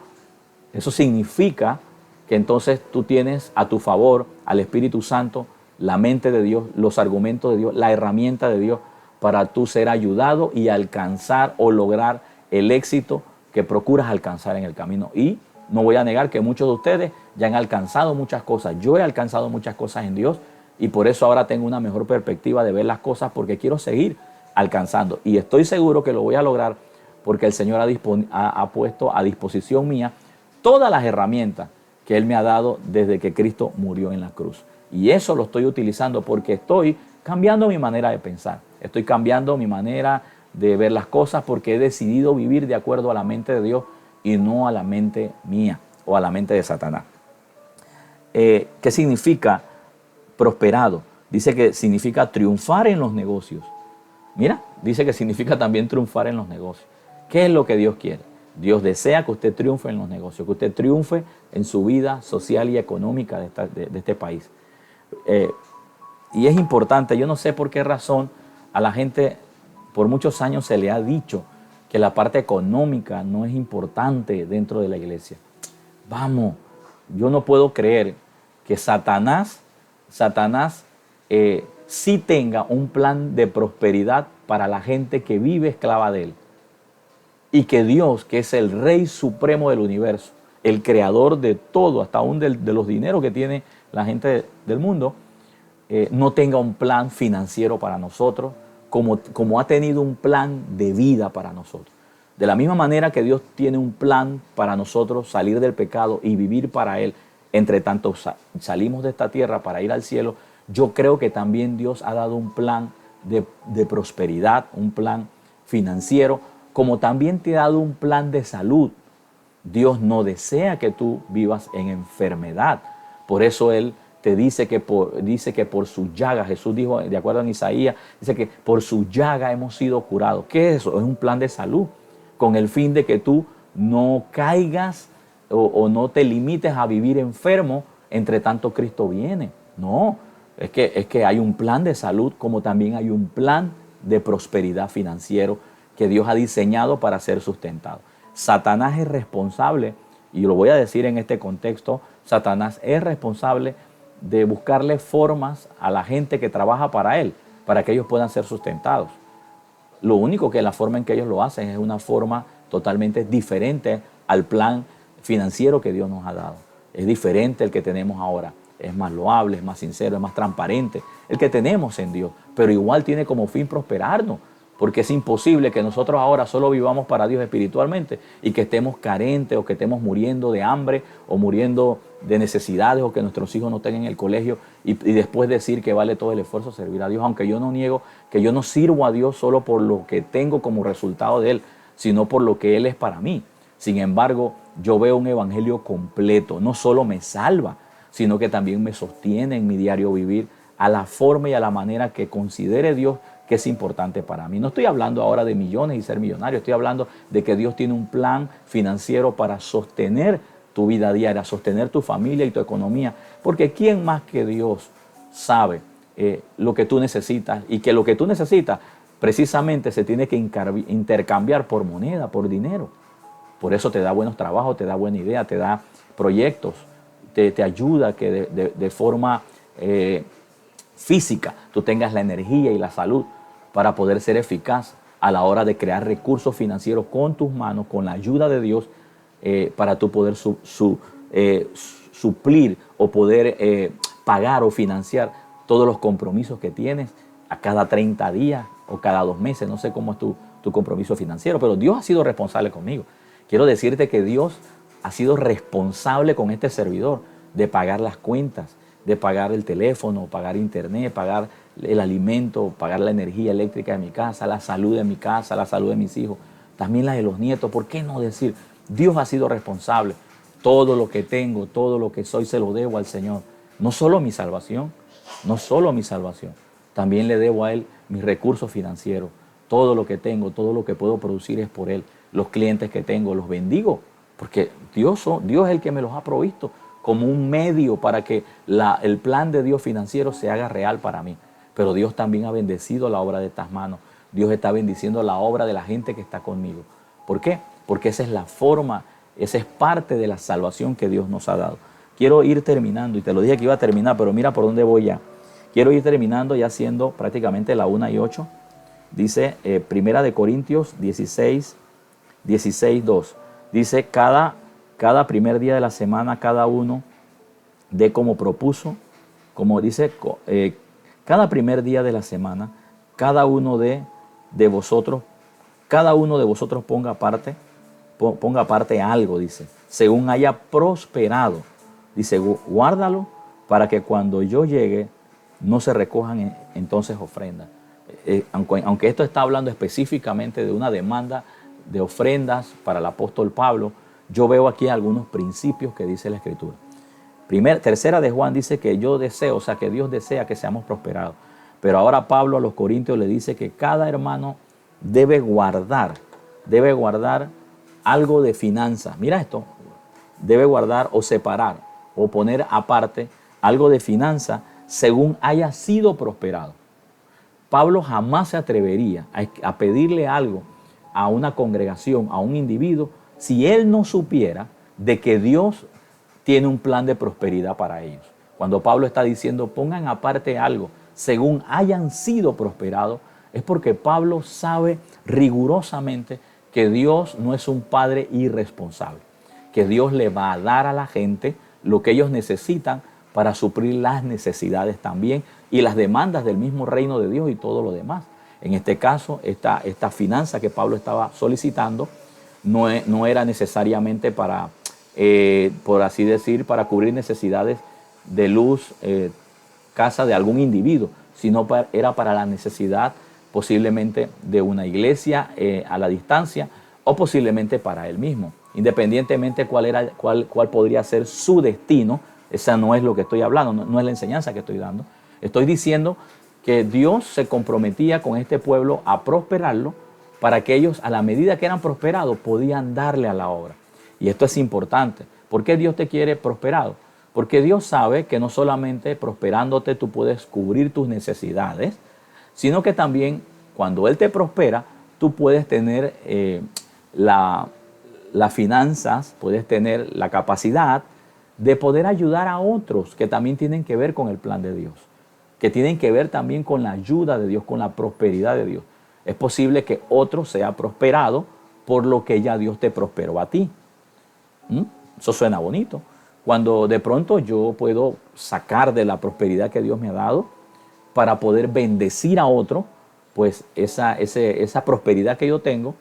eso significa que entonces tú tienes a tu favor al Espíritu Santo, la mente de Dios, los argumentos de Dios, la herramienta de Dios para tú ser ayudado y alcanzar o lograr el éxito que procuras alcanzar en el camino. Y no voy a negar que muchos de ustedes ya han alcanzado muchas cosas. Yo he alcanzado muchas cosas en Dios y por eso ahora tengo una mejor perspectiva de ver las cosas porque quiero seguir alcanzando. Y estoy seguro que lo voy a lograr porque el Señor ha puesto a disposición mía todas las herramientas que Él me ha dado desde que Cristo murió en la cruz. Y eso lo estoy utilizando porque estoy cambiando mi manera de pensar. Estoy cambiando mi manera de ver las cosas porque he decidido vivir de acuerdo a la mente de Dios y no a la mente mía o a la mente de Satanás. ¿Qué significa prosperado? Dice que significa triunfar en los negocios. Mira, dice que significa también triunfar en los negocios. ¿Qué es lo que Dios quiere? Dios desea que usted triunfe en los negocios, que usted triunfe en su vida social y económica de este país. Y es importante, yo no sé por qué razón a la gente por muchos años se le ha dicho que la parte económica no es importante dentro de la iglesia. Vamos, yo no puedo creer que Satanás sí tenga un plan de prosperidad para la gente que vive esclava de él. Y que Dios, que es el Rey Supremo del universo, el creador de todo, hasta aún de los dineros que tiene la gente del mundo, no tenga un plan financiero para nosotros, como ha tenido un plan de vida para nosotros. De la misma manera que Dios tiene un plan para nosotros salir del pecado y vivir para Él, entre tanto salimos de esta tierra para ir al cielo, yo creo que también Dios ha dado un plan de prosperidad, un plan financiero, como también te ha dado un plan de salud. Dios no desea que tú vivas en enfermedad. Por eso Él te dice que por su llaga, Jesús dijo, de acuerdo a Isaías, dice que por su llaga hemos sido curados. ¿Qué es eso? Es un plan de salud, con el fin de que tú no caigas o no te limites a vivir enfermo entre tanto Cristo viene. No, es que hay un plan de salud, como también hay un plan de prosperidad financiero que Dios ha diseñado para ser sustentado. Satanás es responsable, y lo voy a decir en este contexto, Satanás es responsable de buscarle formas a la gente que trabaja para él, para que ellos puedan ser sustentados. Lo único que la forma en que ellos lo hacen es una forma totalmente diferente al plan financiero que Dios nos ha dado. Es diferente el que tenemos ahora. Es más loable, es más sincero, es más transparente el que tenemos en Dios, pero igual tiene como fin prosperarnos, porque es imposible que nosotros ahora solo vivamos para Dios espiritualmente y que estemos carentes o que estemos muriendo de hambre o muriendo de necesidades o que nuestros hijos no estén en el colegio y después decir que vale todo el esfuerzo servir a Dios, aunque yo no niego que yo no sirvo a Dios solo por lo que tengo como resultado de Él, sino por lo que Él es para mí. Sin embargo, yo veo un evangelio completo, no solo me salva, sino que también me sostiene en mi diario vivir a la forma y a la manera que considere Dios que es importante para mí. No estoy hablando ahora de millones y ser millonario, estoy hablando de que Dios tiene un plan financiero para sostener tu vida diaria, sostener tu familia y tu economía, porque ¿quién más que Dios sabe lo que tú necesitas y que lo que tú necesitas precisamente se tiene que intercambiar por moneda, por dinero? Por eso te da buenos trabajos, te da buena idea, te da proyectos, te ayuda que de forma física tú tengas la energía y la salud para poder ser eficaz a la hora de crear recursos financieros con tus manos, con la ayuda de Dios, para tú poder suplir o poder pagar o financiar todos los compromisos que tienes a cada 30 días o cada 2 meses. No sé cómo es tu compromiso financiero, pero Dios ha sido responsable conmigo. Quiero decirte que Dios ha sido responsable con este servidor de pagar las cuentas, de pagar el teléfono, pagar internet, pagar el alimento, pagar la energía eléctrica de mi casa, la salud de mi casa, la salud de mis hijos, también la de los nietos. ¿Por qué no decir? Dios ha sido responsable. Todo lo que tengo, todo lo que soy, se lo debo al Señor. No solo mi salvación, también le debo a Él mis recursos financieros. Todo lo que tengo, todo lo que puedo producir es por Él. Los clientes que tengo los bendigo, porque Dios es el que me los ha provisto como un medio para que el plan de Dios financiero se haga real para mí. Pero Dios también ha bendecido la obra de estas manos. Dios está bendiciendo la obra de la gente que está conmigo. ¿Por qué? Porque esa es la forma, esa es parte de la salvación que Dios nos ha dado. Quiero ir terminando, y te lo dije que iba a terminar, pero mira por dónde voy ya. Quiero ir terminando ya siendo prácticamente la 1:08. Dice Primera de Corintios 16:2. Dice, cada primer día de la semana, cada uno dé como propuso, como dice, cada primer día de la semana, cada uno de vosotros ponga aparte algo, dice, según haya prosperado. Dice, guárdalo para que cuando yo llegue no se recojan entonces ofrendas. Aunque esto está hablando específicamente de una demanda de ofrendas para el apóstol Pablo, yo veo aquí algunos principios que dice la Escritura. Tercera de Juan dice que yo deseo, o sea, que Dios desea que seamos prosperados. Pero ahora Pablo a los Corintios le dice que cada hermano debe guardar debe guardar algo de finanzas. Mira esto, debe guardar o separar o poner aparte algo de finanzas según haya sido prosperado. Pablo jamás se atrevería a pedirle algo a una congregación, a un individuo, si él no supiera de que Dios tiene un plan de prosperidad para ellos. Cuando Pablo está diciendo pongan aparte algo según hayan sido prosperados, es porque Pablo sabe rigurosamente que Dios no es un padre irresponsable, que Dios le va a dar a la gente lo que ellos necesitan para suplir las necesidades también y las demandas del mismo reino de Dios y todo lo demás. En este caso, esta finanza que Pablo estaba solicitando no era necesariamente para, por así decir, para cubrir necesidades de luz, casa de algún individuo, sino era para la necesidad posiblemente de una iglesia a la distancia o posiblemente para él mismo. Independientemente cuál podría ser su destino, esa no es lo que estoy hablando, no es la enseñanza que estoy dando. Estoy diciendo que Dios se comprometía con este pueblo a prosperarlo para que ellos, a la medida que eran prosperados, podían darle a la obra. Y esto es importante. ¿Por qué Dios te quiere prosperado? Porque Dios sabe que no solamente prosperándote tú puedes cubrir tus necesidades, sino que también cuando Él te prospera, tú puedes tener las finanzas, puedes tener la capacidad de poder ayudar a otros que también tienen que ver con el plan de Dios, que tienen que ver también con la ayuda de Dios, con la prosperidad de Dios. Es posible que otro sea prosperado por lo que ya Dios te prosperó a ti. Eso suena bonito. Cuando de pronto yo puedo sacar de la prosperidad que Dios me ha dado para poder bendecir a otro, pues esa prosperidad que yo tengo,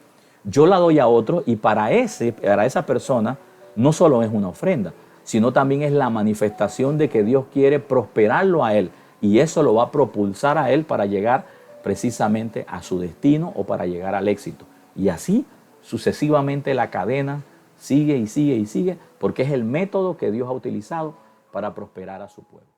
yo la doy a otro y para esa persona no solo es una ofrenda, sino también es la manifestación de que Dios quiere prosperarlo a él y eso lo va a propulsar a él para llegar precisamente a su destino o para llegar al éxito. Y así sucesivamente la cadena sigue y sigue y sigue porque es el método que Dios ha utilizado para prosperar a su pueblo.